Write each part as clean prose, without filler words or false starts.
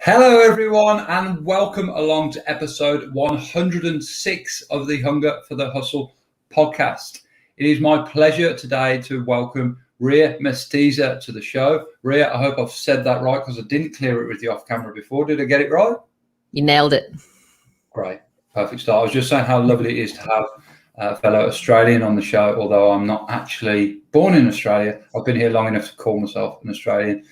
Hello, everyone, and welcome along to episode 106 of the Hunger for the Hustle podcast. It is my pleasure today to welcome Ria Mestiza to the show. Ria, I hope I've said that right because I didn't clear it with you off camera before. Did I get it right? You nailed it. Great. Perfect start. I was just saying how lovely it is to have a fellow Australian on the show, although I'm not actually born in Australia. I've been here long enough to call myself an Australian.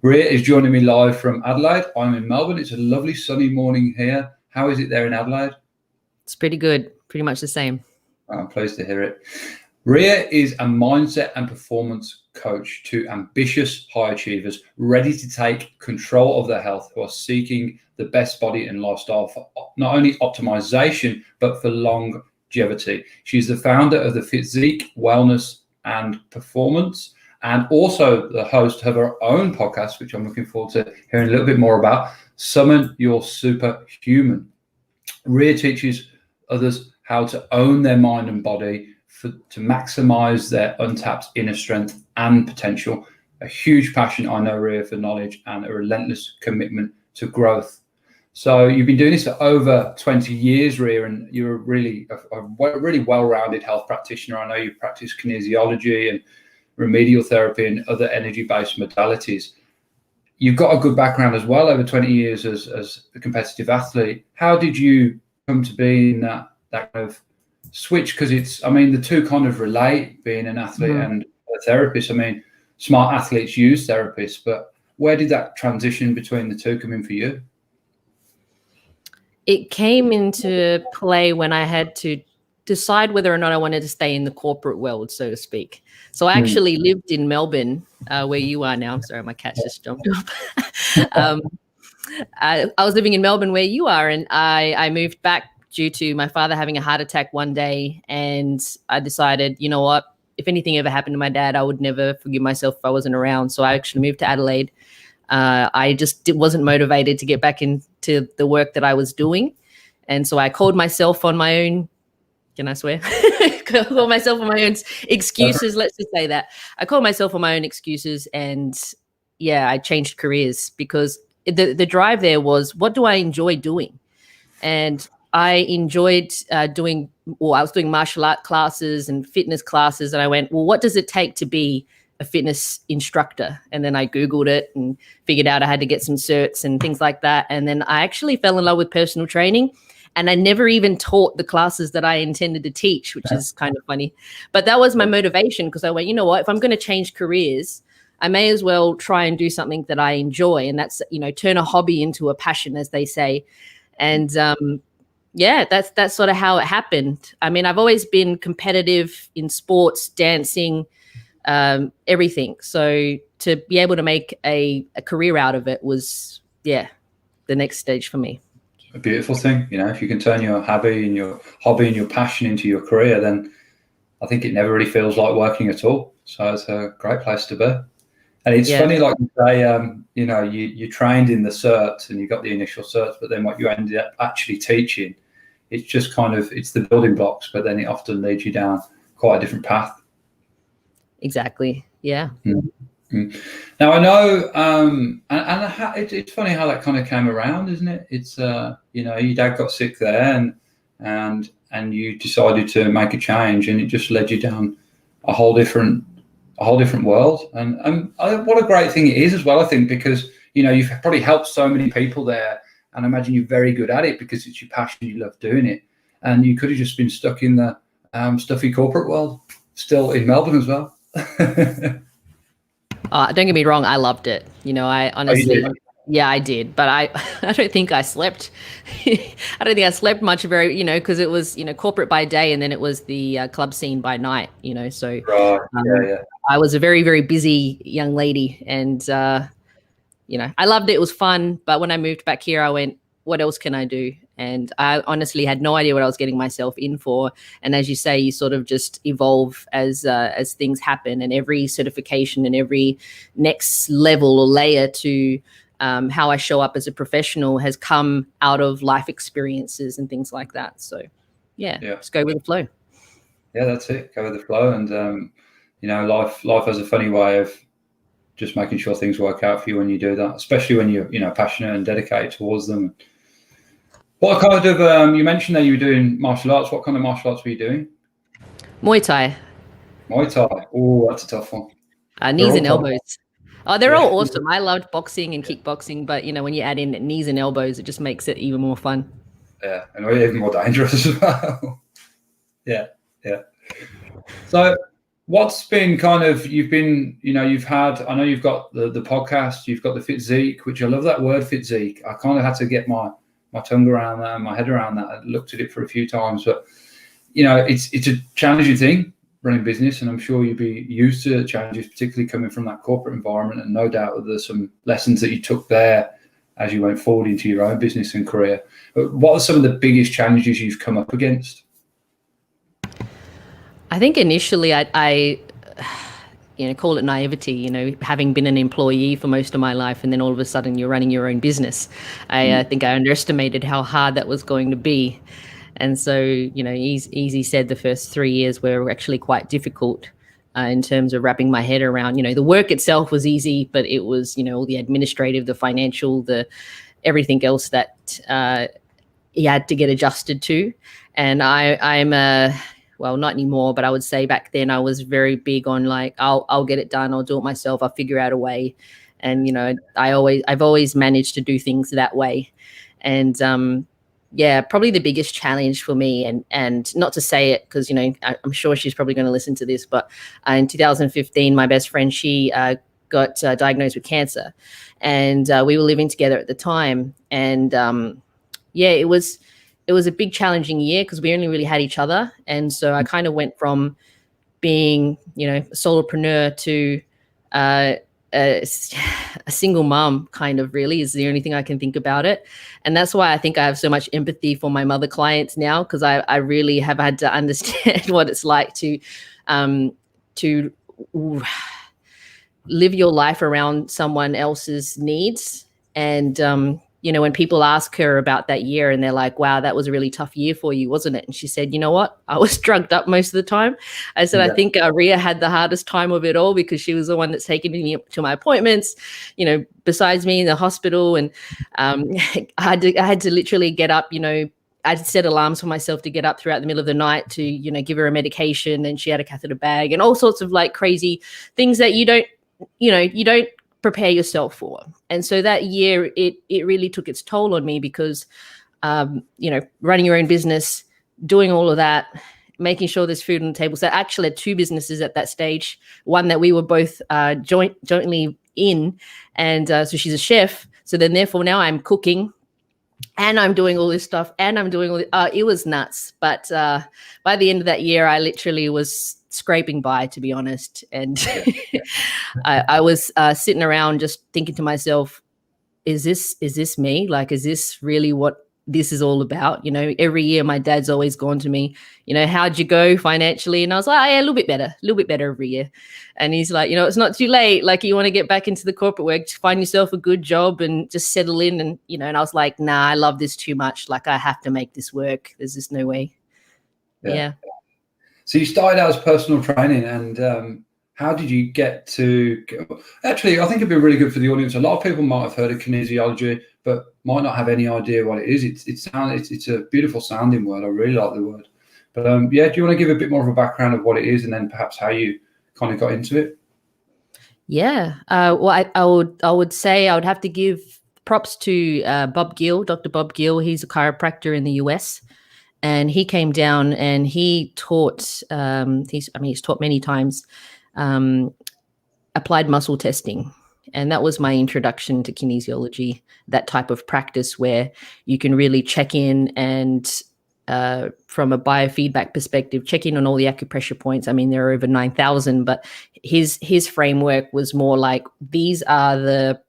Ria is joining me live from Adelaide. I'm in Melbourne. It's a lovely sunny morning here. How is it there in Adelaide? It's pretty good. Pretty much the same. I'm pleased to hear it. Ria is a mindset and performance coach to ambitious high achievers ready to take control of their health who are seeking the best body and lifestyle for not only optimization, but for longevity. She's the founder of the Fitsique Wellness and Performance, and also the host of her own podcast, which I'm looking forward to hearing a little bit more about, Summon Your Superhuman. Ria teaches others how to own their mind and body to maximize their untapped inner strength and potential. A huge passion, I know, Ria, for knowledge and a relentless commitment to growth. So you've been doing this for over 20 years, Ria, and you're a really well-rounded health practitioner. I know you practice kinesiology and remedial therapy and other energy-based modalities. You've got a good background as well, over 20 years as a competitive athlete. How did you come to be in that kind of switch? Because the two kind of relate, being an athlete and a therapist. Smart athletes use therapists, but where did that transition between the two come in for you? It came into play when I had to decide whether or not I wanted to stay in the corporate world, so to speak. So I actually lived in Melbourne, where you are now. I'm sorry, my cat just jumped up. I was living in Melbourne where you are, and I moved back due to my father having a heart attack one day. And I decided, you know what, if anything ever happened to my dad, I would never forgive myself if I wasn't around. So I actually moved to Adelaide. I just wasn't motivated to get back into the work that I was doing. And so I called myself on my own. Can I swear? Call myself on my own excuses. Let's just say that. I called myself on my own excuses, and I changed careers because the drive there was, what do I enjoy doing? And I enjoyed I was doing martial art classes and fitness classes, and I went, well, what does it take to be a fitness instructor? And then I Googled it and figured out I had to get some certs and things like that. And then I actually fell in love with personal training. And I never even taught the classes that I intended to teach, which is kind of funny. But that was my motivation, because I went, you know what, if I'm going to change careers, I may as well try and do something that I enjoy. And that's, turn a hobby into a passion, as they say. And that's sort of how it happened. I've always been competitive in sports, dancing, everything. So to be able to make a career out of it was, the next stage for me. A beautiful thing, if you can turn your hobby and your passion into your career, then I think it never really feels like working at all. So it's a great place to be. And it's funny, like you say, you trained in the certs and you got the initial certs, but then what you ended up actually teaching, it's just it's the building blocks, but then it often leads you down quite a different path. Exactly. Yeah. Mm-hmm. Now I know, it's funny how that kind of came around, isn't it? It's your dad got sick there, and you decided to make a change, and it just led you down a whole different world. And what a great thing it is as well, I think, because you've probably helped so many people there, and I imagine you're very good at it because it's your passion, you love doing it, and you could have just been stuck in the stuffy corporate world, still in Melbourne as well. Don't get me wrong, I loved it. I honestly, I did. But I don't think I slept. I don't think I slept much, because it was, corporate by day, and then it was the club scene by night, So right. I was a very, very busy young lady, and, I loved it. It was fun. But when I moved back here, I went, what else can I do? And I honestly had no idea what I was getting myself in for. And as you say, you sort of just evolve as things happen, and every certification and every next level or layer to how I show up as a professional has come out of life experiences and things like that. So just go with the flow. Yeah, that's it. Go with the flow. And, life has a funny way of just making sure things work out for you when you do that, especially when you're, passionate and dedicated towards them. What kind of, you mentioned that you were doing martial arts. What kind of martial arts were you doing? Muay Thai. Muay Thai. Oh, that's a tough one. Knees and elbows. Oh, they're all awesome. I loved boxing and kickboxing, but when you add in knees and elbows, it just makes it even more fun. Yeah, and even more dangerous as well. Yeah. So what's been kind of, you've had, I know you've got the podcast, you've got the Fitsique, which I love that word, Fitsique. I kind of had to get my tongue around that and my head around that. I looked at it for a few times, but it's a challenging thing, running business, and I'm sure you'd be used to challenges, particularly coming from that corporate environment, and no doubt there's some lessons that you took there as you went forward into your own business and career. But what are some of the biggest challenges you've come up against? I think initially I call it naivety, having been an employee for most of my life, and then all of a sudden you're running your own business. I think I underestimated how hard that was going to be. And so, easy said, the first 3 years were actually quite difficult in terms of wrapping my head around, the work itself was easy, but it was, all the administrative, the financial, the everything else that you had to get adjusted to. And I'm well, not anymore, but I would say back then I was very big on like, I'll get it done. I'll do it myself. I'll figure out a way. And, I've always managed to do things that way. And, probably the biggest challenge for me, and not to say it because, I'm sure she's probably going to listen to this, but in 2015, my best friend, she got diagnosed with cancer, and we were living together at the time. And it was a big challenging year because we only really had each other. And so I kind of went from being, a solopreneur to a single mom, kind of, really is the only thing I can think about it. And that's why I think I have so much empathy for my mother clients now, because I really have had to understand what it's like to live your life around someone else's needs. And when people ask her about that year and they're like, wow, that was a really tough year for you, wasn't it? And she said, you know what? I was drugged up most of the time. I said, I think Ria had the hardest time of it all because she was the one that's taking me to my appointments, besides me in the hospital. And I had to literally get up, I'd set alarms for myself to get up throughout the middle of the night to, give her a medication. And she had a catheter bag and all sorts of like crazy things that you don't prepare yourself for. And so that year it really took its toll on me because running your own business, doing all of that, making sure there's food on the table. So I actually had two businesses at that stage, one that we were both jointly in, and so she's a chef, so then therefore now I'm cooking and I'm doing all this stuff and I'm doing it was nuts. But by the end of that year I literally was scraping by, to be honest. And I was sitting around just thinking to myself, is this me? Like, is this really what this is all about? Every year my dad's always gone to me, how'd you go financially? And I was like, oh, yeah, a little bit better every year. And he's like, it's not too late. Like, you want to get back into the corporate work, to find yourself a good job and just settle in. And, and I was like, nah, I love this too much. Like, I have to make this work. There's just no way. Yeah. So you started out as personal training, and how did you get to? Actually, I think it'd be really good for the audience. A lot of people might have heard of kinesiology, but might not have any idea what it is. It's a beautiful sounding word. I really like the word. But do you want to give a bit more of a background of what it is, and then perhaps how you kind of got into it? Yeah. Well, I would say I would have to give props to Bob Gill, Dr. Bob Gill. He's a chiropractor in the US. And he came down and he taught, he's taught many times, applied muscle testing. And that was my introduction to kinesiology, that type of practice where you can really check in and from a biofeedback perspective, check in on all the acupressure points. I mean, there are over 9,000, but his framework was more like, these are the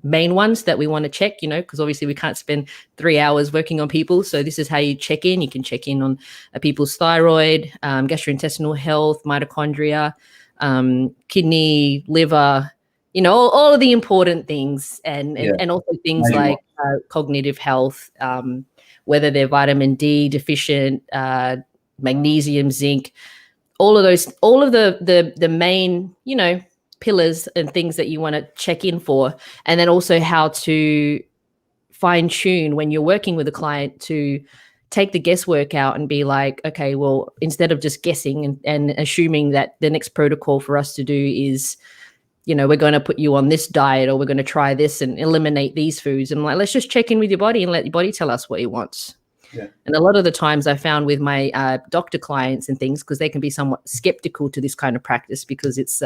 main ones that we want to check, because obviously we can't spend 3 hours working on people. So this is how you check in. You can check in on people's thyroid, gastrointestinal health, mitochondria, kidney, liver, all of the important things, and also things like cognitive health, whether they're vitamin D deficient, magnesium, zinc, all of the main, pillars and things that you want to check in for, and then also how to fine tune when you're working with a client to take the guesswork out and be like, okay, well, instead of just guessing and assuming that the next protocol for us to do is, we're going to put you on this diet, or we're going to try this and eliminate these foods. And I'm like, let's just check in with your body and let your body tell us what it wants. Yeah. And a lot of the times I found with my doctor clients and things, because they can be somewhat skeptical to this kind of practice because it's,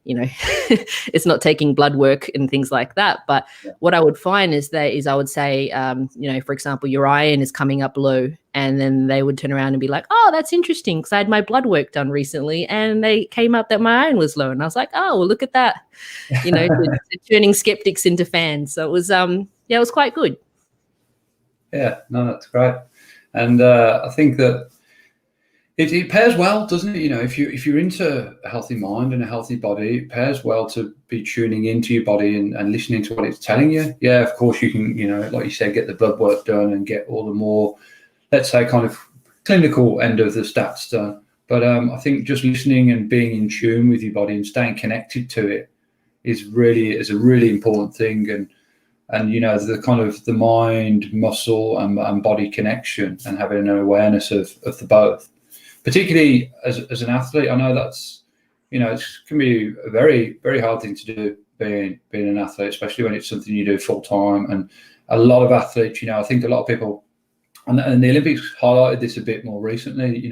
it's not taking blood work and things like that. But what I would find is I would say, for example, your iron is coming up low, and then they would turn around and be like, oh, that's interesting, because I had my blood work done recently and they came up that my iron was low. And I was like, oh, well, look at that, turning skeptics into fans. So it was, it was quite good. Yeah, no, that's great. And I think that it pairs well, doesn't it? If you're into a healthy mind and a healthy body, it pairs well to be tuning into your body and listening to what it's telling you. Yeah, of course you can, like you said, get the blood work done and get all the more, let's say, kind of clinical end of the stats done. But I think just listening and being in tune with your body and staying connected to it is a really important thing. And the kind of the mind, muscle, and body connection, and having an awareness of the both, particularly as an athlete. I know that's, it can be a very, very hard thing to do, being an athlete, especially when it's something you do full time. And a lot of athletes, I think a lot of people, and the Olympics highlighted this a bit more recently,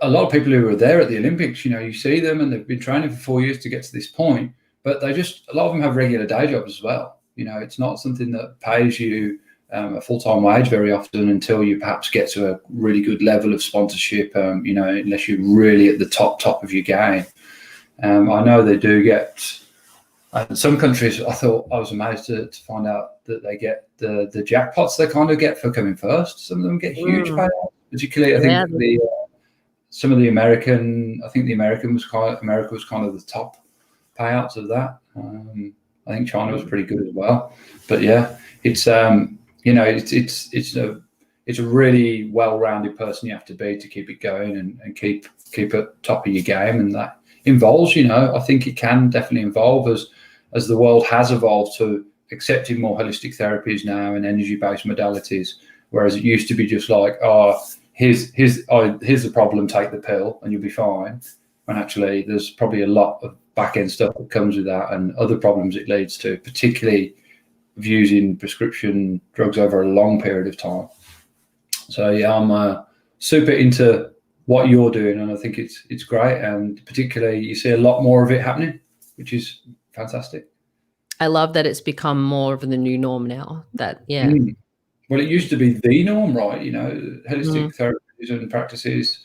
a lot of people who were there at the Olympics, you see them and they've been training for 4 years to get to this point, but a lot of them have regular day jobs as well. It's not something that pays you a full-time wage very often until you perhaps get to a really good level of sponsorship, unless you're really at the top of your game. I know they do get, in some countries, I was amazed to find out that they get the jackpots they kind of get for coming first. Some of them get huge payouts, particularly I think some of the American, I think the America was kind of the top payouts of that. I think China was pretty good as well, but yeah, it's it's a really well-rounded person you have to be to keep it going and keep at top of your game, and that involves, I think it can definitely involve as the world has evolved to accepting more holistic therapies now and energy-based modalities, whereas it used to be just like, here's the problem, take the pill and you'll be fine. When actually there's probably a lot of back-end stuff that comes with that and other problems it leads to, particularly of using prescription drugs over a long period of time. So yeah, I'm super into what you're doing, and I think it's great, and particularly you see a lot more of it happening, which is fantastic. I love that it's become more of the new norm now. Well, it used to be the norm, right? Holistic therapies and practices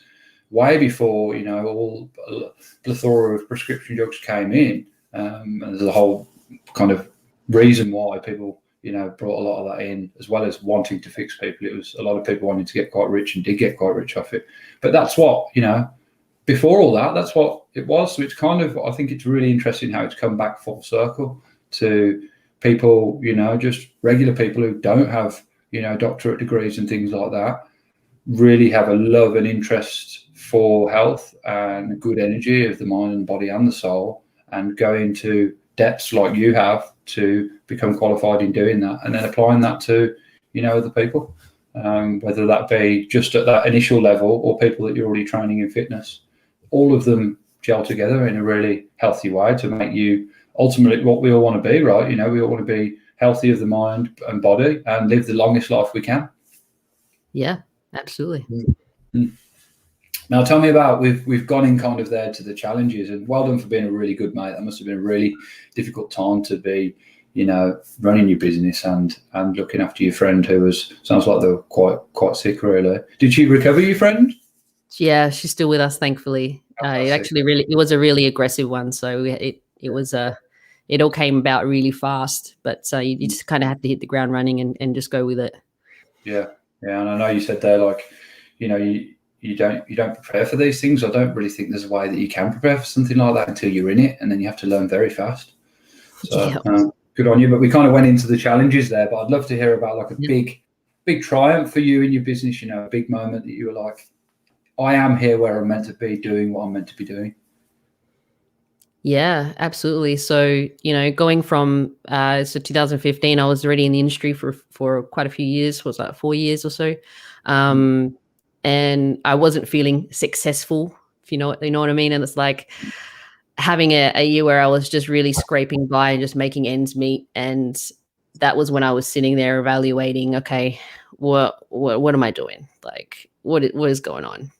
way before, all plethora of prescription drugs came in. And there's a whole kind of reason why people, brought a lot of that in, as well as wanting to fix people. It was a lot of people wanting to get quite rich and did get quite rich off it. But that's what, before all that, that's what it was. So it's kind of, I think it's really interesting how it's come back full circle to people, just regular people who don't have, doctorate degrees and things like that, really have a love and interest for health and good energy of the mind and body and the soul, and go into depths like you have to become qualified in doing that, and then applying that to, other people, whether that be just at that initial level or people that you're already training in fitness. All of them gel together in a really healthy way to make you ultimately what we all want to be, right? We all want to be healthy of the mind and body and live the longest life we can. Yeah, absolutely. Mm-hmm. Now tell me about, we've gone in kind of there to the challenges, and well done for being a really good mate. That must have been a really difficult time to be, running your business and looking after your friend who sounds like they were quite sick, really. Did she recover, your friend? Yeah, she's still with us, thankfully. It was a really aggressive one, so it all came about really fast. But you just kind of have to hit the ground running and just go with it. Yeah, and I know you said there, like, you don't prepare for these things. I don't really think there's a way that you can prepare for something like that until you're in it, and then you have to learn very fast. So good on you. But we kind of went into the challenges there, but I'd love to hear about like a big triumph for you in your business, a big moment that you were like, I am here where I'm meant to be, doing what I'm meant to be doing. Yeah, absolutely. So, going from 2015, I was already in the industry for quite a few years, was like 4 years or so. And I wasn't feeling successful, if you know what I mean. And it's like having a year where I was just really scraping by and just making ends meet. And that was when I was sitting there evaluating, okay, what am I doing? Like, what is going on?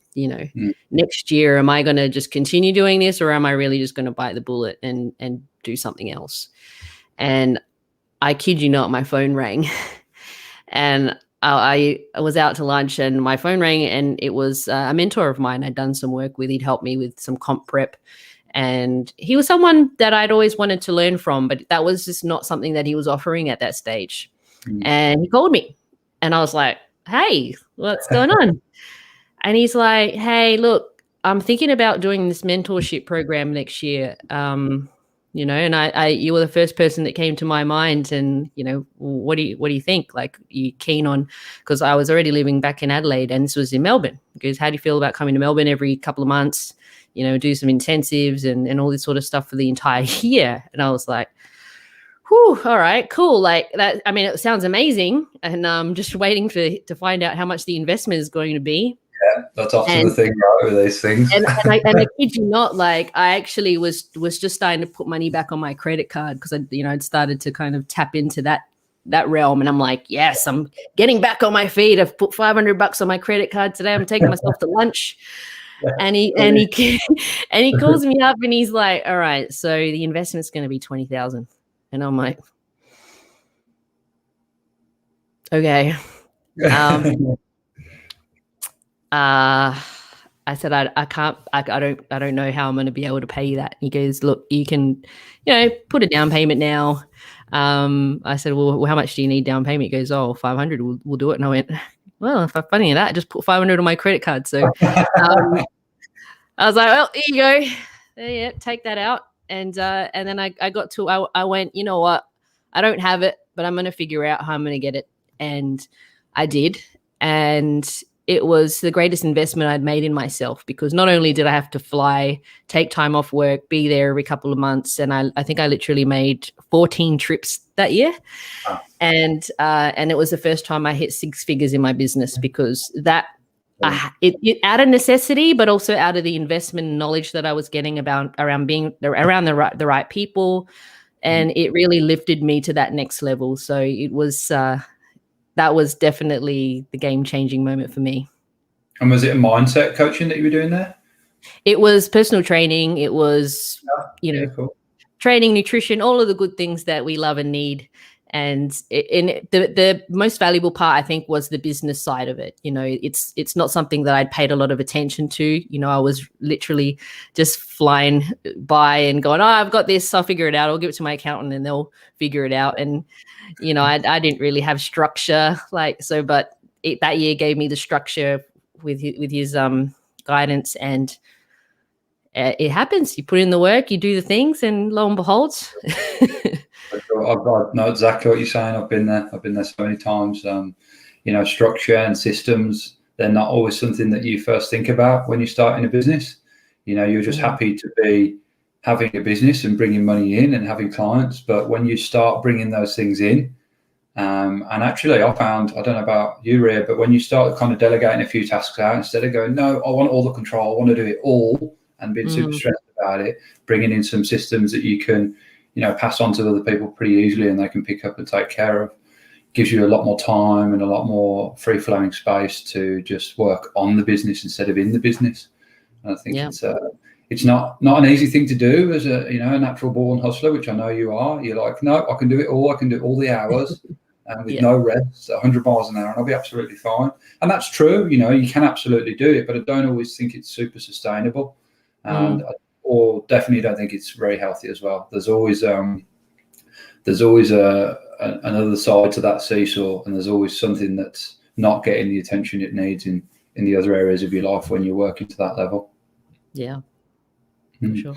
Next year, am I going to just continue doing this, or am I really just going to bite the bullet and do something else? And I kid you not, my phone rang, and I was out to lunch, and my phone rang, and it was a mentor of mine I'd done some work with. He'd helped me with some comp prep, and he was someone that I'd always wanted to learn from, but that was just not something that he was offering at that stage. And he called me, and I was like, "Hey, what's going on?" And he's like, "Hey, look, I'm thinking about doing this mentorship program next year. And you were the first person that came to my mind. And what do you think? Like, are you keen on?" Because I was already living back in Adelaide, and this was in Melbourne. He goes, "How do you feel about coming to Melbourne every couple of months? Do some intensives and all this sort of stuff for the entire year?" And I was like, whew, all right, cool. Like that. I mean, it sounds amazing, and I'm just waiting to find out how much the investment is going to be. Yeah, that's often the thing, right, with these things. And I kid you not, like I actually was just starting to put money back on my credit card because I'd started to kind of tap into that realm, and I'm like, yes, I'm getting back on my feet. I've put $500 on my credit card today. I'm taking myself to lunch, and he calls me up, and he's like, "All right, so the investment's going to be $20,000," and I'm like, okay. I said, I can't, I don't know how I'm going to be able to pay you that. And he goes, "Look, you can, put a down payment now." I said, "Well, how much do you need down payment?" He goes, "Oh, 500, we'll do it." And I went, "Well, if I'm funny in that, I just put 500 on my credit card." So, I was like, "Well, here you go. Yeah, take that out." And then I went, "You know what? I don't have it, but I'm going to figure out how I'm going to get it." And I did. And it was the greatest investment I'd made in myself, because not only did I have to fly, take time off work, be there every couple of months, and I think I literally made 14 trips that year. Wow. And it was the first time I hit six figures in my business, because that it out of necessity, but also out of the investment and knowledge that I was getting around being around the right people, and it really lifted me to that next level. So it was. That was definitely the game-changing moment for me. And was it a mindset coaching that you were doing there? It was personal training. It was, cool. Training, nutrition, all of the good things that we love and need. And the most valuable part, I think, was the business side of it. It's not something that I'd paid a lot of attention to. I was literally just flying by and going, "Oh, I've got this. I'll figure it out. I'll give it to my accountant and they'll figure it out." And I didn't really have structure but that year gave me the structure with his guidance, and it happens. You put in the work, you do the things, and lo and behold. I know exactly what you're saying. I've been there so many times. Structure and systems, they're not always something that you first think about when you start in a business. You're just happy to be having a business and bringing money in and having clients. But when you start bringing those things in, and actually I found, I don't know about you, Ria, but when you start kind of delegating a few tasks out, instead of going, "No, I want all the control, I want to do it all," and being super stressed about it, bringing in some systems that you can pass on to other people pretty easily and they can pick up and take care of, gives you a lot more time and a lot more free-flowing space to just work on the business instead of in the business. And I think it's not an easy thing to do as a natural born hustler, which I know you are. You're like, "No, I can do it all. I can do all the hours and with no rest, 100 miles an hour, and I'll be absolutely fine." And that's true. You can absolutely do it, but I don't always think it's super sustainable. And or definitely don't think it's very healthy as well. There's always another side to that seesaw, and there's always something that's not getting the attention it needs in the other areas of your life when you're working to that level. Yeah, for sure.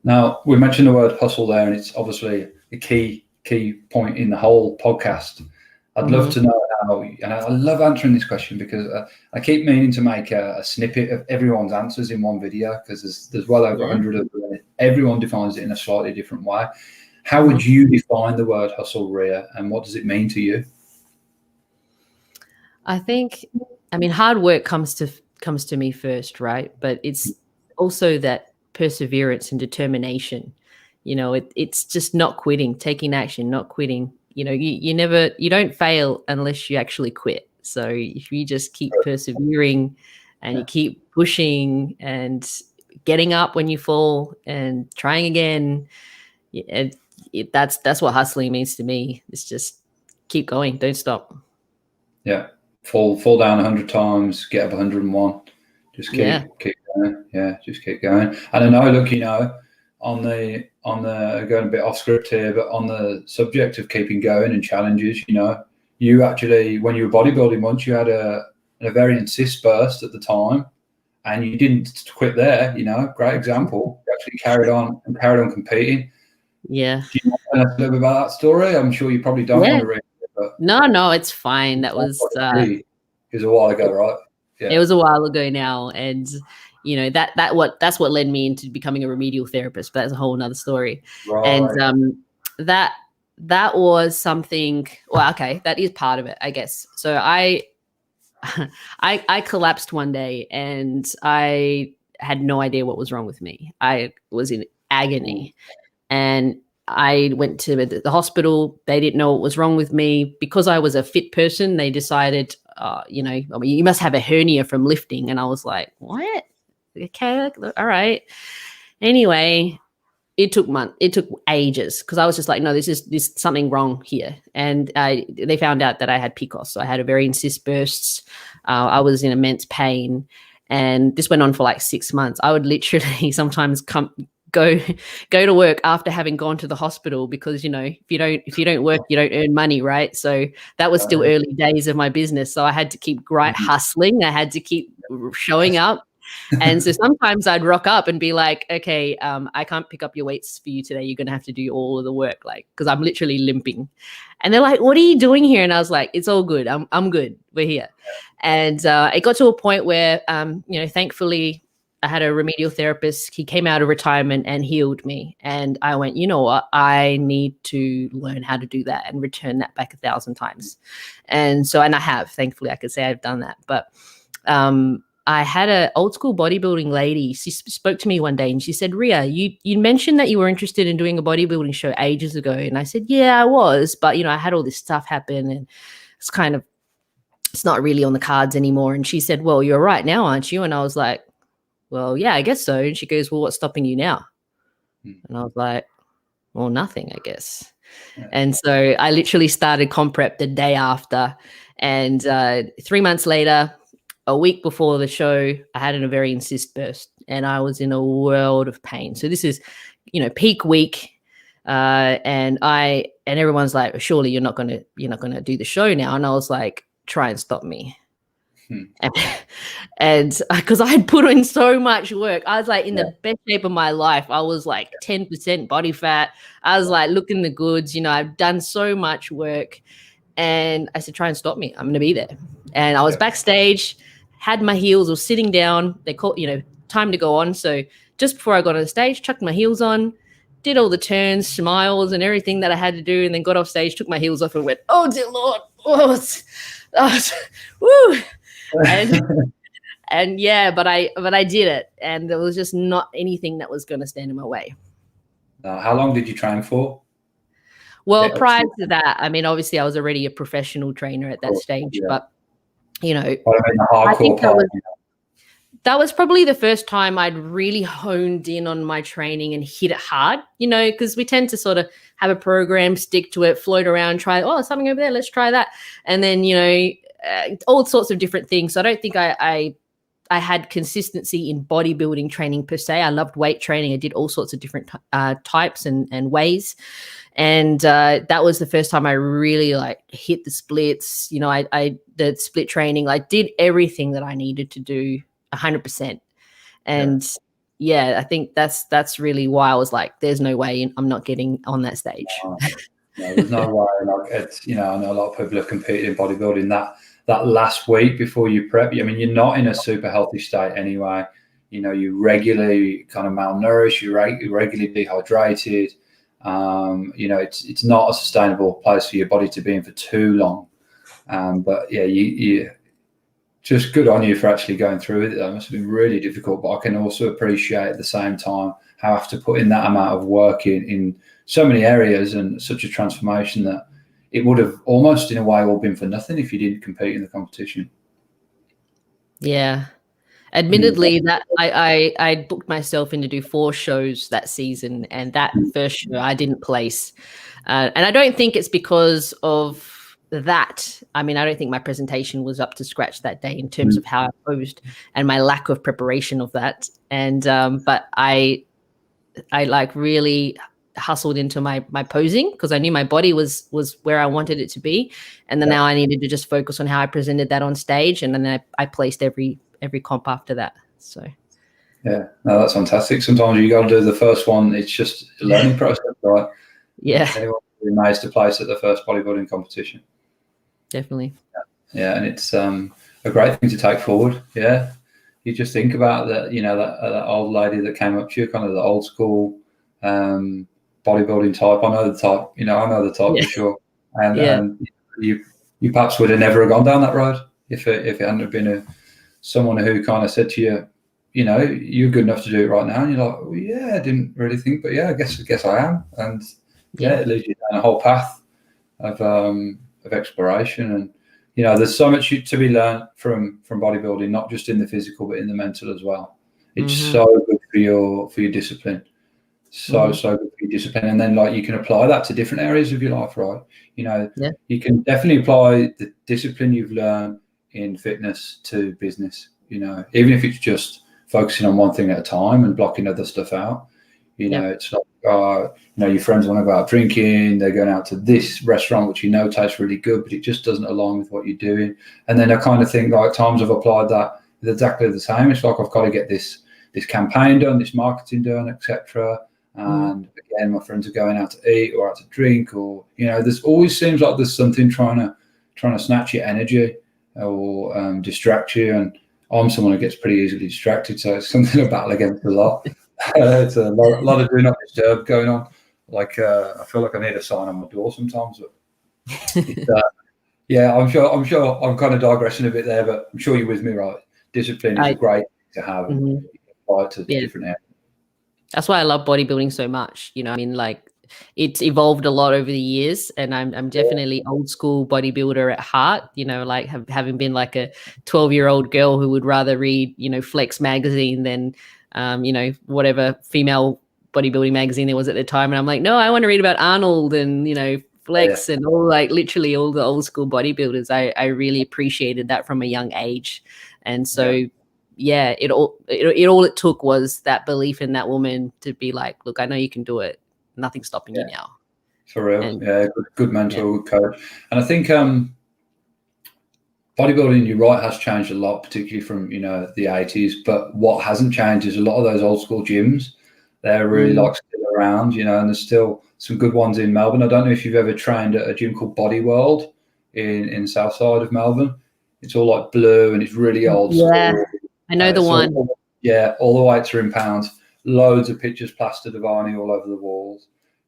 Now, we mentioned the word hustle there, and it's obviously a key point in the whole podcast. I'd love to know how, and I love answering this question because I keep meaning to make a snippet of everyone's answers in one video, because there's well over 100 of them. everyone defines it in a slightly different way. How would you define the word hustle, Ria, and what does it mean to you? I think, I mean, hard work comes to me first, right? But it's also that perseverance and determination. You know, it's just not quitting, taking action, not quitting. You know, you don't fail unless you actually quit. So if you just keep persevering and you keep pushing and getting up when you fall and trying again, that's what hustling means to me. It's just keep going, don't stop. Yeah. Fall down 100 times, get up 101. Just keep going. Yeah, just keep going. And I know, look, you know, on the going a bit off script here, but on the subject of keeping going and challenges, you know, you actually, when you were bodybuilding once, you had a ovarian cyst burst at the time, and you didn't quit there. You know, great example. You actually carried on competing. Yeah. Do you want to know a little bit about that story? I'm sure you probably don't want to read it, but no, it's fine. That was it was a while ago, right? Yeah. It was a while ago now, and you know that's what led me into becoming a remedial therapist. But that's a whole nother story. Right. And that was something. Well, okay, that is part of it, I guess. So I collapsed one day, and I had no idea what was wrong with me. I was in agony, and I went to the hospital. They didn't know what was wrong with me because I was a fit person. They decided, you know, I mean, you must have a hernia from lifting. And I was like, what? Okay, all right. Anyway, it took ages because I was just like, no, there's something wrong here. And they found out that I had PCOS. So I had ovarian cyst bursts. I was in immense pain. And this went on for like 6 months. I would literally sometimes go to work after having gone to the hospital because, you know, if you don't work, you don't earn money, right? So that was still early days of my business. So I had to keep hustling. I had to keep showing up. And so sometimes I'd rock up and be like, okay, I can't pick up your weights for you today. You're going to have to do all of the work, like, because I'm literally limping. And they're like, what are you doing here? And I was like, it's all good. I'm good. We're here. And it got to a point where, you know, thankfully I had a remedial therapist. He came out of retirement and healed me. And I went, you know what? I need to learn how to do that and return that back 1,000 times. And I have, thankfully, I could say I've done that. But I had an old school bodybuilding lady. She spoke to me one day and she said, Ria, you mentioned that you were interested in doing a bodybuilding show ages ago. And I said, yeah, I was. But, you know, I had all this stuff happen and it's not really on the cards anymore. And she said, well, you're right now, aren't you? And I was like, well, yeah, I guess so. And she goes, well, what's stopping you now? And I was like, well, nothing, I guess. Yeah. And so I literally started comp prep the day after. And 3 months later, a week before the show, I had an ovarian cyst burst and I was in a world of pain. So this is, you know, peak week. And everyone's like, surely you're not gonna do the show now. And I was like, try and stop me. And because I had put in so much work, I was like in the best shape of my life. I was like 10% body fat. I was like looking the goods, you know, I've done so much work. And I said, try and stop me. I'm going to be there. And I was backstage, had my heels, was sitting down. They called, you know, time to go on. So just before I got on the stage, chucked my heels on, did all the turns, smiles and everything that I had to do. And then got off stage, took my heels off and went, oh dear Lord. Woo. And yeah, but I did it, and there was just not anything that was going to stand in my way. How long did you train for? Well, prior to that, I mean, obviously I was already a professional trainer at that stage, but you know, I think that was probably the first time I'd really honed in on my training and hit it hard, you know, because we tend to sort of have a program, stick to it, float around, try, something over there, let's try that. And then, you know, all sorts of different things. So I don't think I had consistency in bodybuilding training per se. I loved weight training. I did all sorts of different types and ways. And that was the first time I really like hit the splits. You know, I did split training. I did everything that I needed to do 100%. And I think that's really why I was like, there's no way I'm not getting on that stage. No, there's no way. Like, it's, you know, I know a lot of people have competed in bodybuilding that last week before you prep. I mean, you're not in a super healthy state anyway. you're regularly kind of malnourished, you're regularly dehydrated. It's not a sustainable place for your body to be in for too long. But yeah, you just good on you for actually going through it. That must have been really difficult, but I can also appreciate at the same time how I have to put in that amount of work in so many areas and such a transformation that it would have almost in a way all been for nothing if you didn't compete in the competition. Yeah. Admittedly, that I booked myself in to do 4 shows that season, and that first show I didn't place. And I don't think it's because of that. I mean, I don't think my presentation was up to scratch that day in terms of how I posed and my lack of preparation of that. And but I like really hustled into my posing because I knew my body was where I wanted it to be, and then now I needed to just focus on how I presented that on stage, and then I placed every comp after that. So yeah, no, that's fantastic. Sometimes you got to do the first one. It's just a learning process, right? Yeah, anyone would be amazed to place at the first bodybuilding competition. Definitely. Yeah, and it's a great thing to take forward. Yeah, you just think about that. That old lady that came up to you, kind of the old school bodybuilding type. I know the type. I know the type for sure. And you perhaps would have never gone down that road if it hadn't have been someone who kind of said to you, you're good enough to do it right now. And you're like, well, yeah, I didn't really think, but yeah, I guess I am. And it leads you down a whole path of exploration. And there's so much to be learned from bodybuilding, not just in the physical but in the mental as well. It's so good for your discipline, so good for your discipline. And then you can apply that to different areas of your life, right? You can definitely apply the discipline you've learned in fitness to business, even if it's just focusing on one thing at a time and blocking other stuff out. It's like your friends want to go out drinking, they're going out to this restaurant which tastes really good, but it just doesn't align with what you're doing. And then I kind of think times I've applied that is exactly the same. It's like I've got to get this campaign done, this marketing done, etc. And again, my friends are going out to eat or out to drink, or there's always seems like there's something trying to snatch your energy or distract you. And I'm someone who gets pretty easily distracted, so it's something I battle against a lot. It's a lot of do not disturb going on. I feel like I need a sign on my door sometimes. But I'm sure I'm kind of digressing a bit there, but I'm sure you're with me, right? Discipline is a great thing to have and apply to different areas. That's why I love bodybuilding so much. It's evolved a lot over the years, and I'm definitely old school bodybuilder at heart. Having been like a 12-year-old girl who would rather read, Flex magazine than, whatever female bodybuilding magazine there was at the time. And I'm like, no, I want to read about Arnold and, Flex and all all the old school bodybuilders. I really appreciated that from a young age. And so, it took was that belief in that woman to be like, look, I know you can do it. Nothing's stopping you now. For real. Good mentor, good coach. And I think bodybuilding, you're right, has changed a lot, particularly from the 80s. But what hasn't changed is a lot of those old school gyms. They're really still around, and there's still some good ones in Melbourne. I don't know if you've ever trained at a gym called Body World in south side of Melbourne. It's all like blue and it's really old school. I know the one. All the weights are in pounds. Loads of pictures plastered of Arnie all over the walls.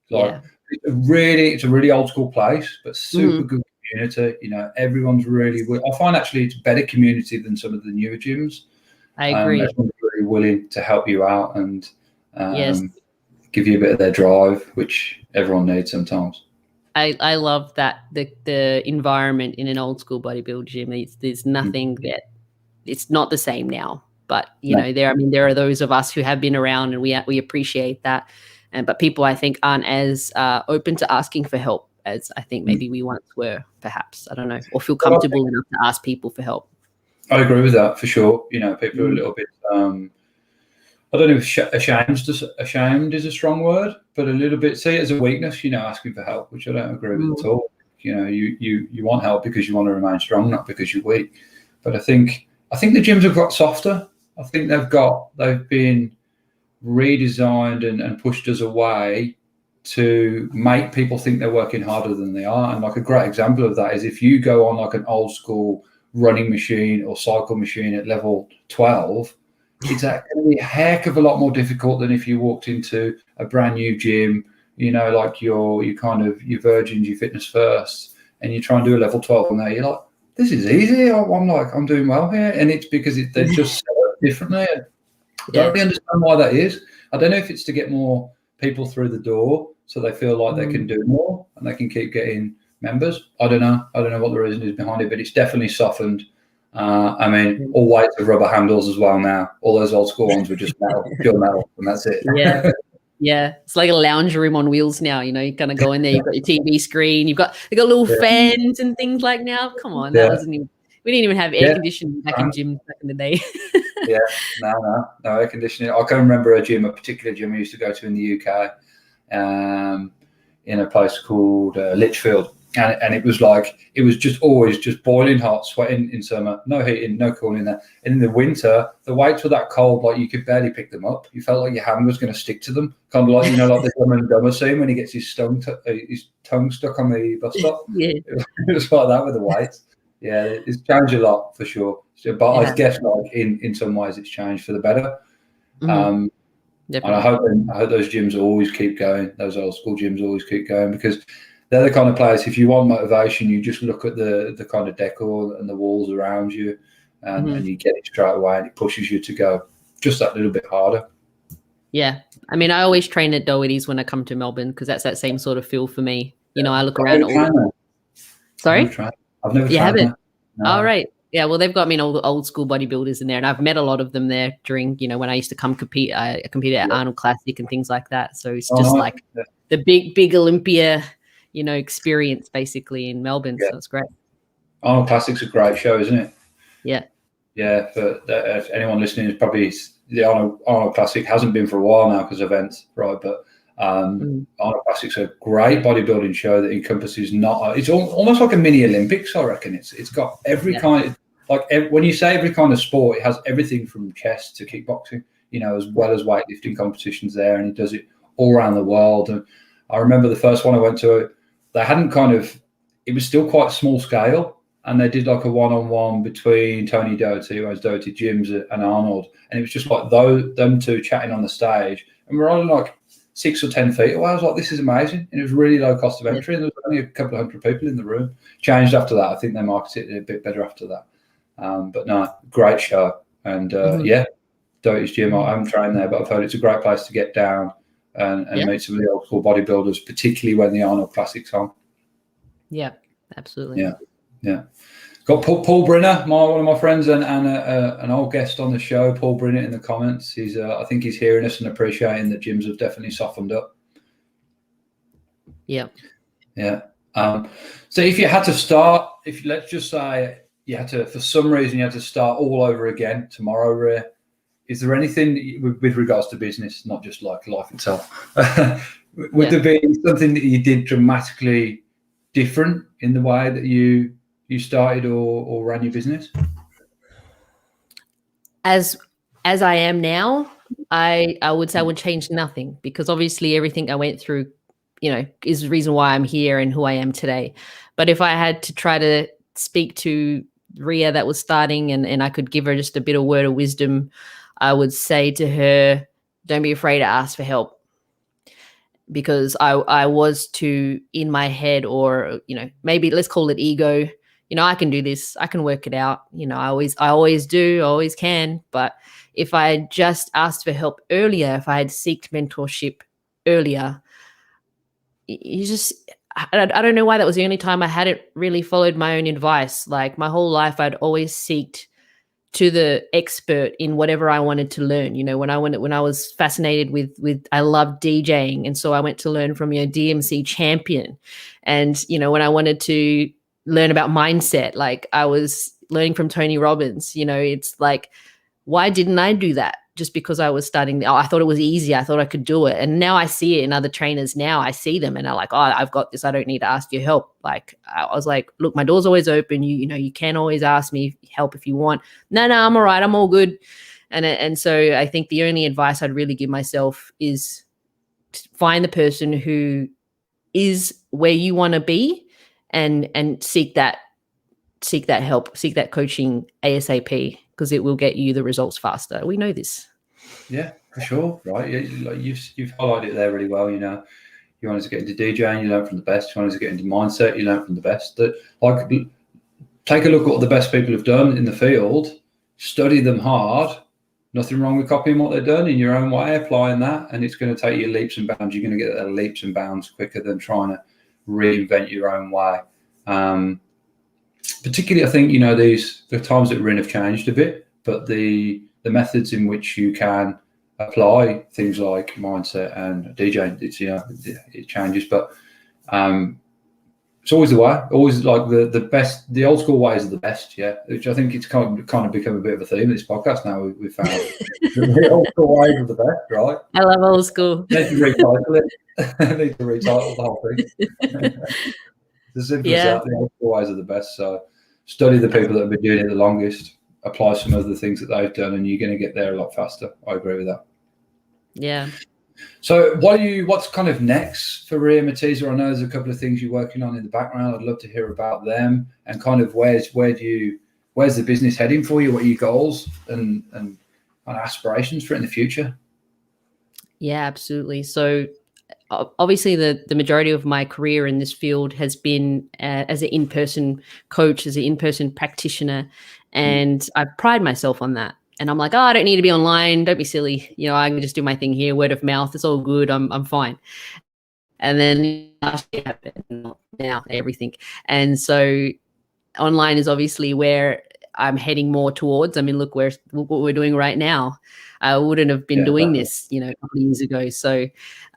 It's a really old school place, but super good community. Everyone's really. I find actually it's better community than some of the newer gyms. I agree. Everyone's really willing to help you out and give you a bit of their drive, which everyone needs sometimes. I love that the environment in an old school bodybuilding gym. There's nothing that it's not the same now. But there are those of us who have been around, and we appreciate that. But people, I think, aren't as open to asking for help as I think maybe we once were. Perhaps, I don't know, or feel comfortable enough to ask people for help. I agree with that for sure. People are a little bit. I don't know if ashamed is a strong word, but a little bit see it as a weakness. Asking for help, which I don't agree with at all. You want help because you want to remain strong, not because you're weak. But I think the gyms have got softer. I think they've been redesigned and pushed us away to make people think they're working harder than they are. And a great example of that is if you go on an old school running machine or cycle machine at level 12, it's going to be a heck of a lot more difficult than if you walked into a brand new gym, you know, like your virgins, your fitness first, and you try and do a level 12 and there you're like, this is easy. I'm doing well here. And it's because they're just set up differently. I don't really understand why that is. I don't know if it's to get more people through the door so they feel like they can do more and they can keep getting members. I don't know what the reason is behind it, but it's definitely softened. I mean, all weights have rubber handles as well now. All those old school ones were just metal, pure metal, and that's it. Yeah. Yeah, it's like a lounge room on wheels now. You know, you kind of go in there. You've got your TV screen. They got little fans and things like now. Come on, that wasn't even. We didn't even have air conditioning back in gyms back in the day. No air conditioning. I can remember a particular gym we used to go to in the UK, in a place called Lichfield, and it was just always just boiling hot, sweating in summer, no heating, no cooling there. And in the winter, the weights were that cold, like you could barely pick them up. You felt like your hand was going to stick to them, kind of like, you know, like the Dumb and Dumber scene when he gets his tongue stuck on the bus stop. It was like that with the weights. Yeah, it's changed a lot for sure. But I guess like in some ways it's changed for the better. And I hope those gyms always keep going. Those old school gyms always keep going, because they're the kind of place, if you want motivation, you just look at the kind of decor and the walls around you and you get it straight away, and it pushes you to go just that little bit harder. Yeah. I mean, I always train at Doherty's when I come to Melbourne because that's that same sort of feel for me. You know, I look around. Sorry? I've never tried. You haven't? No. All right. Yeah, well, they've got me all the old school bodybuilders in there, and I've met a lot of them there during, you know, when I used to come compete. I competed at Arnold Classic and things like that. So it's just like the big Olympia, you know, experience basically in Melbourne. So it's great. Arnold Classic's a great show, isn't it? Yeah. Yeah. If anyone listening is probably the Arnold Classic hasn't been for a while now because of events, right? But Arnold Classic's a great bodybuilding show that encompasses it's almost like a mini Olympics. I reckon it's got every kind of, when you say every kind of sport, it has everything from chess to kickboxing, you know, as well as weightlifting competitions there, and he does it all around the world. And I remember the first one I went to, they hadn't it was still quite small scale, and they did like a one-on-one between Tony Doherty, who has Doherty Gyms, and Arnold, and it was just like them two chatting on the stage, and we're only like 6 or 10 feet away. I was like, this is amazing. And it was really low cost of entry. And there was only a couple of hundred people in the room. Changed after that. I think they marketed it a bit better after that. But no, great show. And Doherty's Gym, I haven't trained there, but I've heard it's a great place to get down and meet some of the old school bodybuilders, particularly when the Arnold Classic's on. Yeah, absolutely. Yeah. Got Paul Brinner, one of my friends, and an old guest on the show, Paul Brinner, in the comments. I think he's hearing us and appreciating that gyms have definitely softened up. Yeah. So if you had to start, let's just say you had to, for some reason, you had to start all over again tomorrow, Ria, is there anything with regards to business, not just like life itself, would there be something that you did dramatically different in the way that you started or ran your business? As I am now, I would say I would change nothing, because obviously everything I went through, you know, is the reason why I'm here and who I am today. But if I had to try to speak to Ria that was starting and I could give her just a bit of word of wisdom, I would say to her, don't be afraid to ask for help. Because I was too in my head, or, you know, maybe let's call it ego. You know, I can do this. I can work it out. You know, I always do, always can. But if I had just asked for help earlier, if I had sought mentorship earlier, I don't know why that was the only time I hadn't really followed my own advice. Like my whole life, I'd always sought to the expert in whatever I wanted to learn. You know, when I was fascinated with I loved DJing, and so I went to learn from, you know, DMC champion. And, you know, when I wanted to learn about mindset, like I was learning from Tony Robbins. You know, it's like, why didn't I do that? Just because I was starting, I thought it was easy. I thought I could do it. And now I see it in other trainers. Now I see them and I'm like, oh, I've got this. I don't need to ask you help. Like, I was like, look, my door's always open. You know, you can always ask me help if you want. No, I'm all right. I'm all good. And so I think the only advice I'd really give myself is to find the person who is where you want to be and seek that seek that help, seek that coaching ASAP, because it will get you the results faster. We know this. Yeah, for sure. Right. Yeah, like you've highlighted it there really well. You know, you wanted to get into DJing, you learn from the best. You wanted to get into mindset, you learn from the best. That, like, take a look at what the best people have done in the field, study them hard. Nothing wrong with copying what they've done in your own way, applying that, and it's going to take you leaps and bounds. You're going to get there leaps and bounds quicker than trying to reinvent your own way. Particularly, I think, you know, the times that we're in have changed a bit, but the methods in which you can apply things like mindset and DJing, it's, you know, it changes, but it's always the way. Always like the best. The old school ways are the best, yeah. Which I think it's kind of become a bit of a theme in this podcast now. We've found the old school ways are the best, right? I love old school. Need to retitle it. Need to retitle the whole thing. It's as simple as that. The old school ways are the best. So study the people that have been doing it the longest. Apply some of the things that they've done, and you're going to get there a lot faster. I agree with that. Yeah. So what's kind of next for Ria Mestiza? I know there's a couple of things you're working on in the background. I'd love to hear about them, and kind of where's the business heading for you? What are your goals and aspirations for it in the future? Yeah, absolutely. So obviously the majority of my career in this field has been as an in-person coach, as an in-person practitioner, and I pride myself on that. And I'm like, I don't need to be online. Don't be silly. You know, I can just do my thing here. Word of mouth. It's all good. I'm fine. And then last year happened, now everything. And so online is obviously where I'm heading more towards. I mean, look what we're doing right now. I wouldn't have been doing this, you know, a couple of years ago. So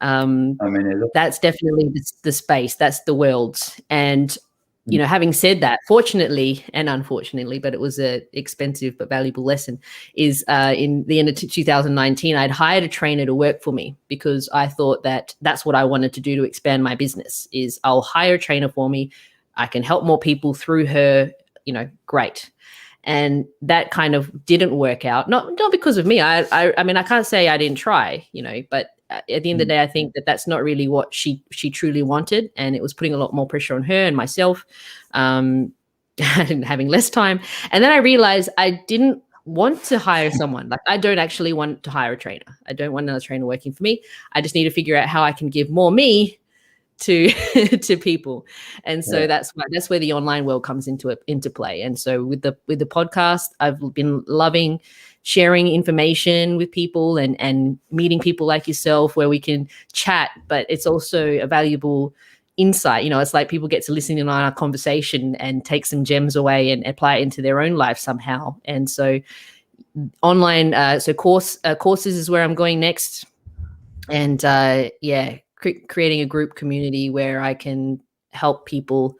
that's definitely the space. That's the world. And you know, having said that, fortunately and unfortunately, but it was an expensive but valuable lesson, is in the end of 2019, I'd hired a trainer to work for me because I thought that that's what I wanted to do to expand my business, is I'll hire a trainer for me. I can help more people through her, you know, great. And that kind of didn't work out, not because of me. I mean, I can't say I didn't try, you know, but at the end of the day, I think that that's not really what she truly wanted. And it was putting a lot more pressure on her and myself, and having less time. And then I realized I didn't want to hire someone. Like, I don't actually want to hire a trainer. I don't want another trainer working for me. I just need to figure out how I can give more me to people. And so that's where the online world comes into play. And so with the podcast, I've been loving sharing information with people and meeting people like yourself where we can chat, but it's also a valuable insight. You know, it's like people get to listen in on our conversation and take some gems away and apply it into their own life somehow. And so online, courses is where I'm going next. And creating a group community where I can help people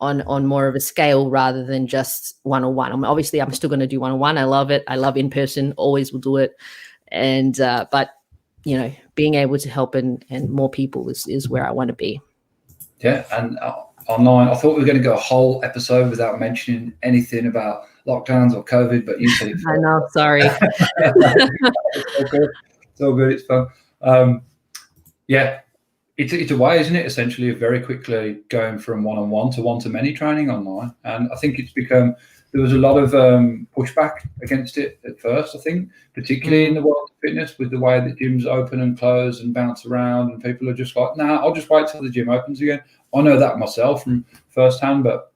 on more of a scale rather than just one-on-one. Obviously, I'm still going to do one-on-one. I love it. I love in-person, always will do it. And but, you know, being able to help and more people is where I want to be. Yeah, and online, I thought we were going to go a whole episode without mentioning anything about lockdowns or COVID, but you said it. I know, sorry. It's all good. It's fun. It's a way, isn't it, essentially, of very quickly going from one-on-one to one-to-many training online. And I think there was a lot of pushback against it at first, I think, particularly in the world of fitness, with the way that gyms open and close and bounce around, and people are just like, I'll just wait till the gym opens again. I know that myself from firsthand, but,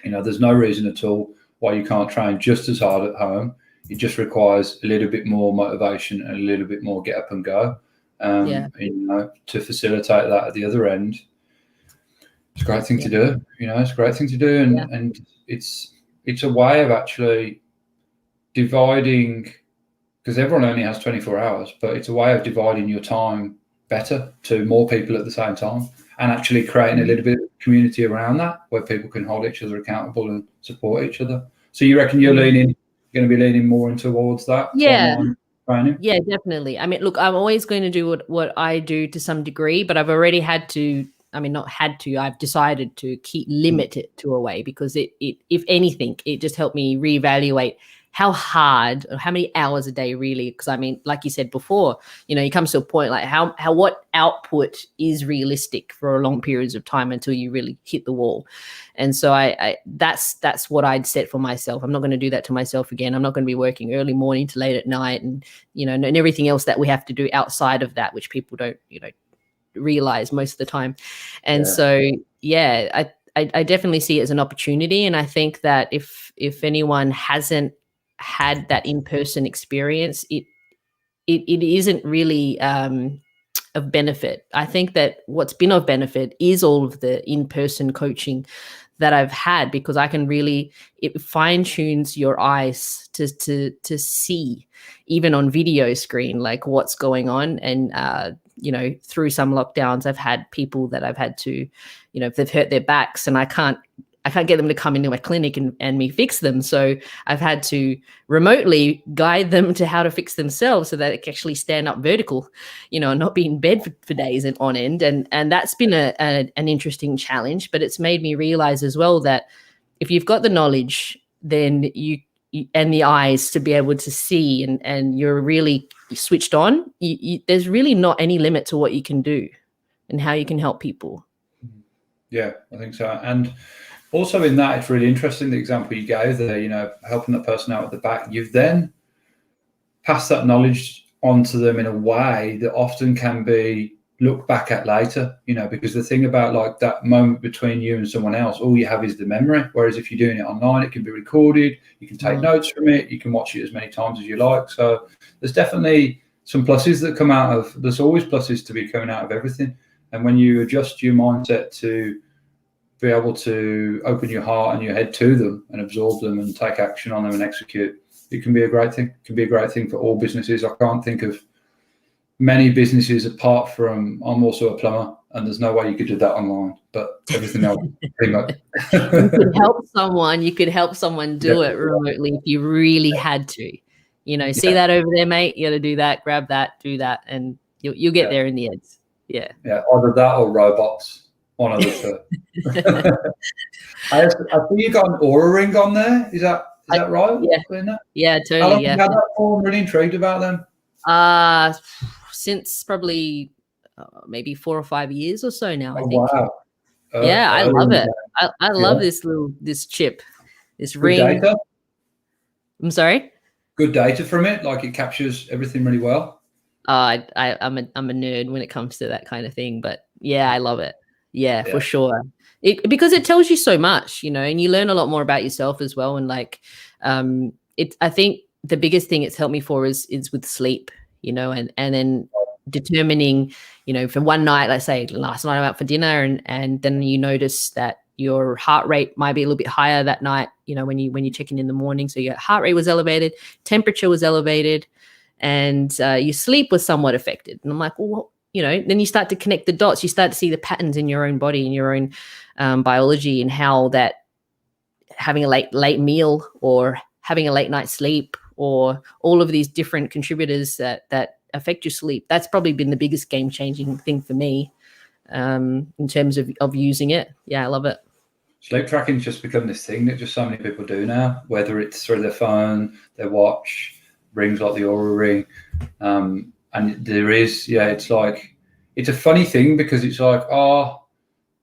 you know, there's no reason at all why you can't train just as hard at home. It just requires a little bit more motivation and a little bit more get up and go. You know, to facilitate that at the other end. It's a great thing to do. You know, it's a great thing to do, and it's a way of actually dividing, because everyone only has 24 hours, but it's a way of dividing your time better to more people at the same time, and actually creating a little bit of community around that where people can hold each other accountable and support each other. So you reckon you're going to be leaning more towards that? Yeah. Training? Yeah, definitely. I mean, look, I'm always going to do what I do to some degree, but I've already I've decided to limit it to a way, because it if anything, it just helped me reevaluate how hard or how many hours a day really, because I mean, like you said before, you comes to a point like how what output is realistic for long periods of time until you really hit the wall. And so I that's what I'd set for myself. I'm not going to do that to myself again. I'm not going to be working early morning to late at night, and and everything else that we have to do outside of that, which people don't realize most of the time. And so I definitely see it as an opportunity. And I think that if anyone hasn't had that in-person experience, it isn't really of benefit. I think that what's been of benefit is all of the in-person coaching that I've had, because I can really, it fine-tunes your eyes to see, even on video screen, like what's going on. And through some lockdowns, I've had people that I've had to, if they've hurt their backs and I can't get them to come into my clinic and me fix them. So I've had to remotely guide them to how to fix themselves so that it can actually stand up vertical, and not be in bed for days and on end. And that's been an interesting challenge, but it's made me realize as well that if you've got the knowledge, then you and the eyes to be able to see, and you're really switched on, there's really not any limit to what you can do and how you can help people. Yeah, I think so. And also in that, it's really interesting, the example you gave there, helping the person out at the back. You've then passed that knowledge onto them in a way that often can be looked back at later, because the thing about like that moment between you and someone else, all you have is the memory. Whereas if you're doing it online, it can be recorded, you can take notes from it, you can watch it as many times as you like. So there's definitely some pluses that come out of, there's always pluses to be coming out of everything. And when you adjust your mindset to be able to open your heart and your head to them and absorb them and take action on them and execute, it can be a great thing. It can be a great thing for all businesses. I can't think of many businesses apart from, I'm also a plumber, and there's no way you could do that online, but everything else pretty much. You could help someone do it remotely if you really had to. See that over there, mate? You got to do that, grab that, do that, and you'll get there in the end. Yeah. Yeah, either that or robots. One of the two. I think you got an Aura ring on there. Is that right? Yeah, totally. How long have you had that for? I'm really intrigued about them. Since probably maybe 4 or 5 years or so now, I think. Wow. I love it. I love this chip, this ring. Data? I'm sorry? Good data from it, like it captures everything really well. I'm a nerd when it comes to that kind of thing, but yeah, I love it. Yeah, for sure. Because it tells you so much, and you learn a lot more about yourself as well. And like, I think the biggest thing it's helped me for is with sleep, and then determining, for one night, let's say last night I'm out for dinner, and then you notice that your heart rate might be a little bit higher that night, when you check in the morning. So your heart rate was elevated, temperature was elevated, and your sleep was somewhat affected. And I'm like, well, then you start to connect the dots. You start to see the patterns in your own body, in your own biology, and how that having a late meal or having a late night sleep or all of these different contributors that affect your sleep. That's probably been the biggest game-changing thing for me in terms of using it. Yeah, I love it. Sleep tracking's just become this thing that just so many people do now, whether it's through their phone, their watch, rings like the Aura ring. And there is, it's like, it's a funny thing because it's like,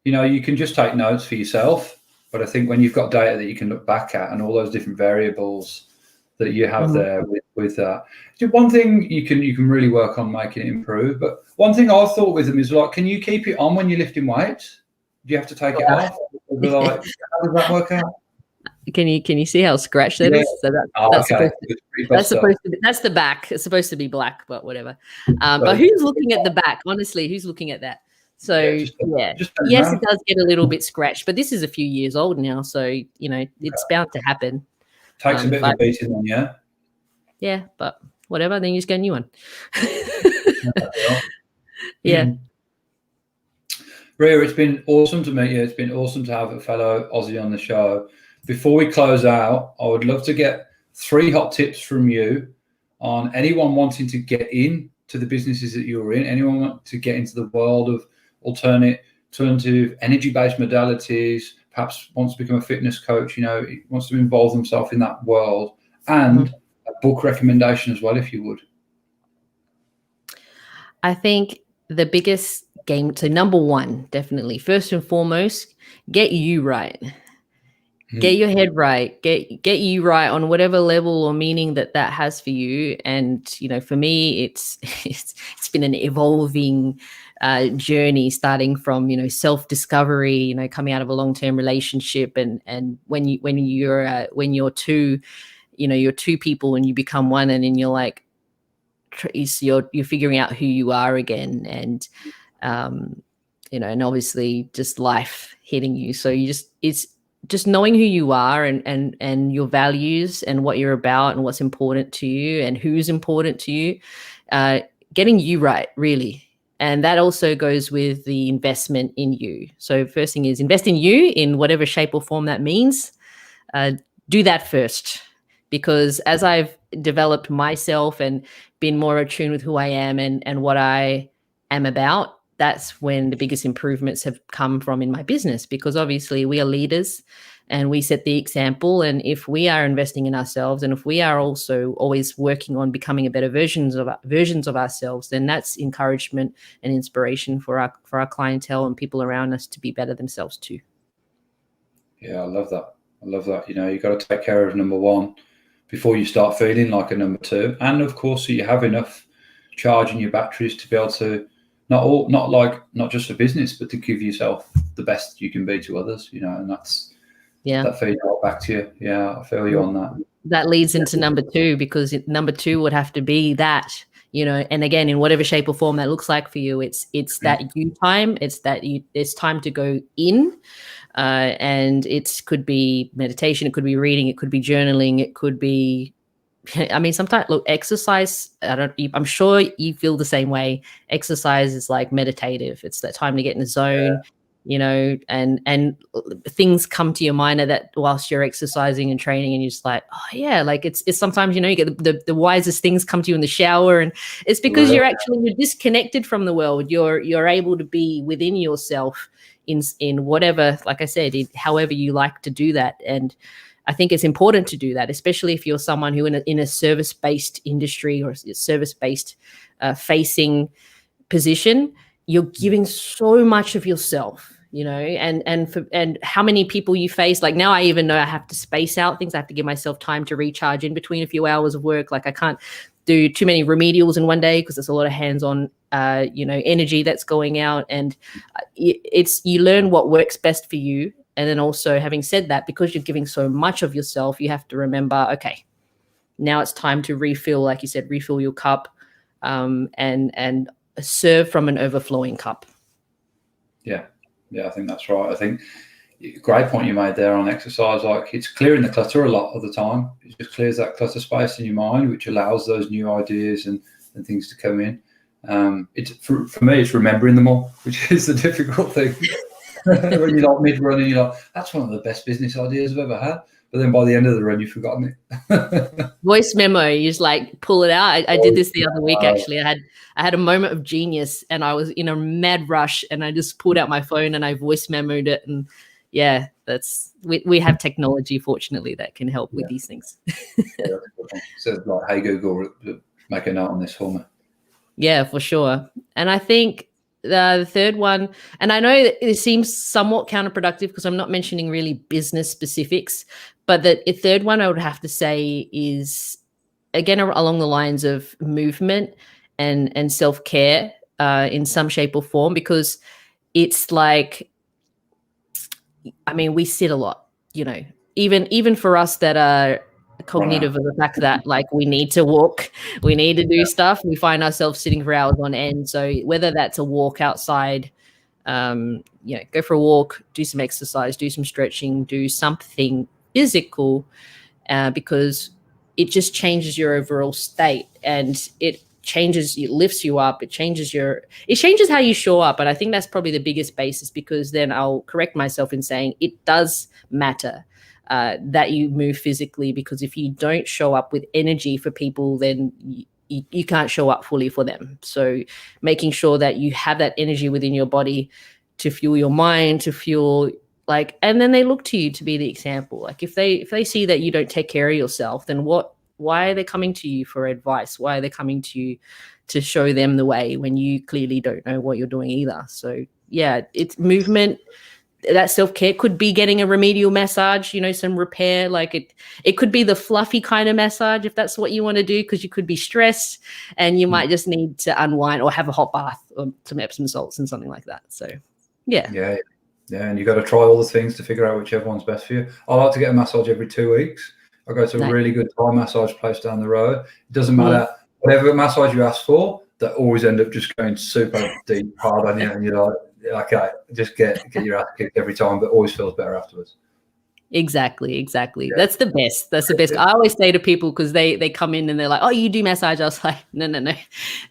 you can just take notes for yourself. But I think when you've got data that you can look back at and all those different variables that you have there with that, one thing you can really work on making it improve. But one thing I thought with them is like, can you keep it on when you're lifting weights? Do you have to take it off? Like, how does that work out? Can you see how scratched that is? So that's the back. It's supposed to be black, but whatever. But who's looking at the back? Honestly, who's looking at that? So yes, it does get a little bit scratched, but this is a few years old now, so it's bound to happen. Takes a bit of a beating on, yeah. Yeah, but whatever. Then you just get a new one. Yeah. Ria, it's been awesome to meet you. It's been awesome to have a fellow Aussie on the show. Before we close out, I would love to get 3 hot tips from you on anyone wanting to get into the businesses that you're in, anyone want to get into the world of alternative energy-based modalities, perhaps wants to become a fitness coach, wants to involve themselves in that world. and a book recommendation as well, if you would. I think the biggest game, so number one, definitely, first and foremost, get you right. Get your head right. Get you right on whatever level or meaning that has for you. And for me, it's been an evolving journey, starting from self-discovery, coming out of a long-term relationship, and when you're two, you're two people and you become one, and then you're like, you're figuring out who you are again, and and obviously just life hitting you. So it's just knowing who you are and your values and what you're about and what's important to you and who's important to you, getting you right, really. And that also goes with the investment in you. So first thing is invest in you in whatever shape or form that means. Do that first, because as I've developed myself and been more attuned with who I am and what I am about, that's when the biggest improvements have come from in my business, because obviously we are leaders and we set the example. And if we are investing in ourselves, and if we are also always working on becoming a better versions of ourselves, then that's encouragement and inspiration for our clientele and people around us to be better themselves too. Yeah, I love that. You've got to take care of number one before you start feeling like a number two. And of course, so you have enough charge in your batteries to be able to not just for business, but to give yourself the best you can be to others, and that's that feeds right back to you. Yeah, I feel you on that. That leads into number two, because number two would have to be that, and again, in whatever shape or form that looks like for you, it's that you time, it's time to go in, and it could be meditation, it could be reading, it could be journaling, it could be, I mean, sometimes look, exercise, I'm sure you feel the same way. Exercise is like meditative. It's that time to get in the zone, and things come to your mind that whilst you're exercising and training, and you're just like, oh yeah, like it's sometimes, you get the wisest things come to you in the shower, and it's because you're disconnected from the world. You're able to be within yourself in whatever, like I said, however you like to do that. And I think it's important to do that, especially if you're someone who in a service-based industry or service-based facing position, you're giving so much of yourself, and how many people you face. Like now I even know I have to space out things. I have to give myself time to recharge in between a few hours of work. Like I can't do too many remedials in one day because there's a lot of hands-on, energy that's going out, and you learn what works best for you. And then also, having said that, because you're giving so much of yourself, you have to remember, okay, now it's time to refill, like you said, refill your cup, and serve from an overflowing cup. Yeah, I think that's right. I think great point you made there on exercise. Like it's clearing the clutter a lot of the time. It just clears that clutter space in your mind, which allows those new ideas and things to come in. It's for me, it's remembering them all, which is the difficult thing. When you're like mid-run and you're like, that's one of the best business ideas I've ever had. But then by the end of the run, you've forgotten it. Voice memo, you just like pull it out. I did this the other week, actually. I had a moment of genius and I was in a mad rush and I just pulled out my phone and I voice memoed it. And yeah, we have technology, fortunately, that can help with these things. So like, hey, Google, make a note on this for me. Yeah, for sure. And I think the third one, and I know that it seems somewhat counterproductive because I'm not mentioning really business specifics, but the third one I would have to say is, again, along the lines of movement and self-care in some shape or form, because it's like, I mean, we sit a lot, even for us that are cognitive of the fact that like we need to walk, we need to do stuff, we find ourselves sitting for hours on end. So whether that's a walk outside, go for a walk, do some exercise, do some stretching, do something physical, because it just changes your overall state, and it lifts you up, it changes how you show up. And I think that's probably the biggest basis, because then I'll correct myself in saying it does matter that you move physically, because if you don't show up with energy for people, then you can't show up fully for them. So making sure that you have that energy within your body to fuel your mind, to fuel Like, and then they look to you to be the example. Like if they see that you don't take care of yourself, then why are they coming to you for advice? Why are they coming to you to show them the way when you clearly don't know what you're doing either? So yeah, it's movement. That self-care could be getting a remedial massage, some repair. Like it could be the fluffy kind of massage if that's what you want to do, because you could be stressed and you might just need to unwind or have a hot bath or some Epsom salts and something like that. So yeah, and you got to try all the things to figure out whichever one's best for you. I like to get a massage every 2 weeks. I go to a really good Thai massage place down the road. It doesn't matter whatever massage you ask for, they always end up just going super deep, hard on you, and you're like, okay, just get your ass kicked every time, but always feels better afterwards. Exactly. Yeah. That's the best. I always say to people, because they come in and they're like, oh, you do massage. I was like, no,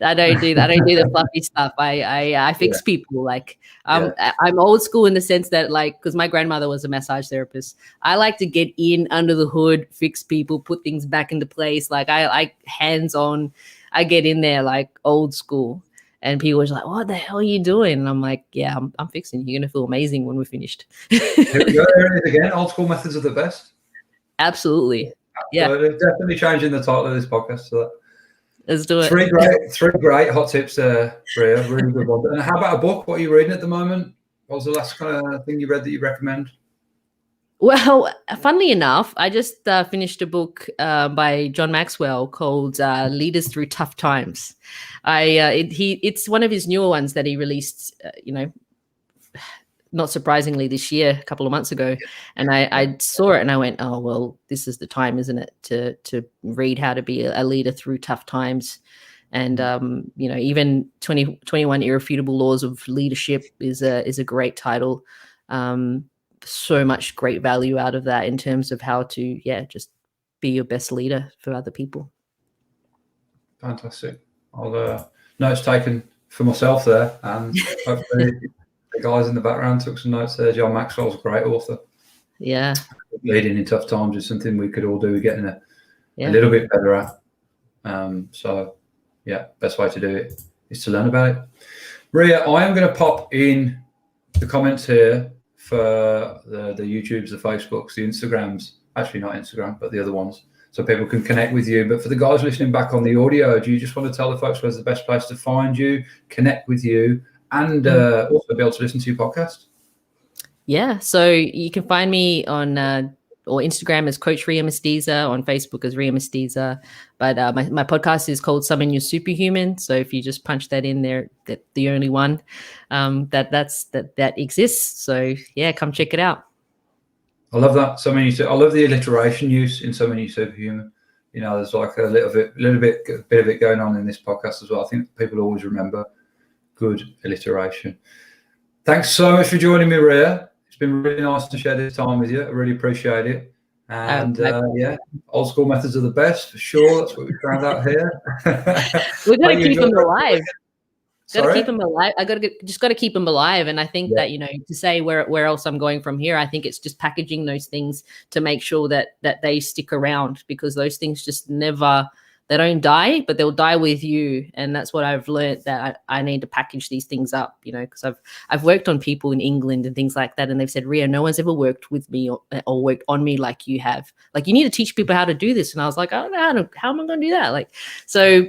I don't do that. I don't do the fluffy stuff. I fix people. Like I'm old school in the sense that, like, because my grandmother was a massage therapist, I like to get in under the hood, fix people, put things back into place. Like I like hands-on. I get in there like old school. And people were like, what the hell are you doing? And I'm like, yeah, I'm fixing you. You're going to feel amazing when we're finished. Here we go. There it is again. Old school methods are the best. Absolutely. Yeah. So definitely changing the title of this podcast. So let's do it. Three great hot tips there, Ria. Really good one. And how about a book? What are you reading at the moment? What was the last kind of thing you read that you recommend? Well, funnily enough, I just finished a book by John Maxwell called Leaders Through Tough Times. It's one of his newer ones that he released, not surprisingly this year, a couple of months ago. And I saw it and I went, oh, well, this is the time, isn't it, to read how to be a leader through tough times. And, even 21 Irrefutable Laws of Leadership is a great title. So much great value out of that in terms of how to, just be your best leader for other people. Fantastic. I'll notes taken for myself there, and hopefully the guys in the background took some notes there. John Maxwell's a great author. Yeah. Leading in tough times is something we could all do. We're getting a little bit better at. So best way to do it is to learn about it. Ria, I am going to pop in the comments here for the YouTubes, the Facebooks, the Instagrams, actually not Instagram, but the other ones, so people can connect with you. But for the guys listening back on the audio, do you just want to tell the folks where's the best place to find you, connect with you, and also be able to listen to your podcast? Yeah, so you can find me on or Instagram as Coach Ria Mestiza, on Facebook as Ria Mestiza. But my podcast is called Summon Your Superhuman. So if you just punch that in there, that's the only one that exists. So come check it out. I love that. I love the alliteration use in Summon Your Superhuman. There's like a bit of it going on in this podcast as well. I think people always remember good alliteration. Thanks so much for joining me, Ria. It's been really nice to share this time with you. I really appreciate it. And old school methods are the best for sure. That's what we found out here. We're going to keep them alive. Got to keep them alive. I got to keep them alive. And I think that, to say where else I'm going from here, I think it's just packaging those things to make sure that they stick around, because those things just they don't die, but they'll die with you. And that's what I've learned, that I need to package these things up, because I've worked on people in England and things like that. And they've said, Ria, no one's ever worked with me or worked on me like you have. Like, you need to teach people how to do this. And I was like, I don't know how am I going to do that?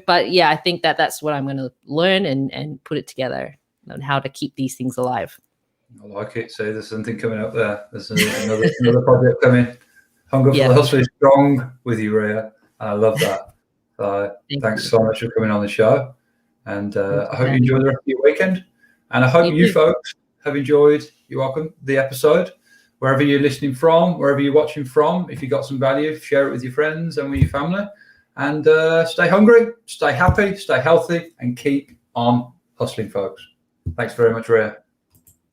But I think that's what I'm going to learn and put it together on how to keep these things alive. I like it. So there's something coming up there. There's another project coming. Hunger for the Hustle is strong with you, Ria. And I love that. So thanks so much for coming on the show, and I hope you enjoy the rest of your weekend, and I hope you folks have enjoyed, you're welcome, the episode, wherever you're listening from, wherever you're watching from. If you got some value, share it with your friends and with your family, and stay hungry, stay happy, stay healthy, and keep on hustling, folks. Thanks very much, Ria.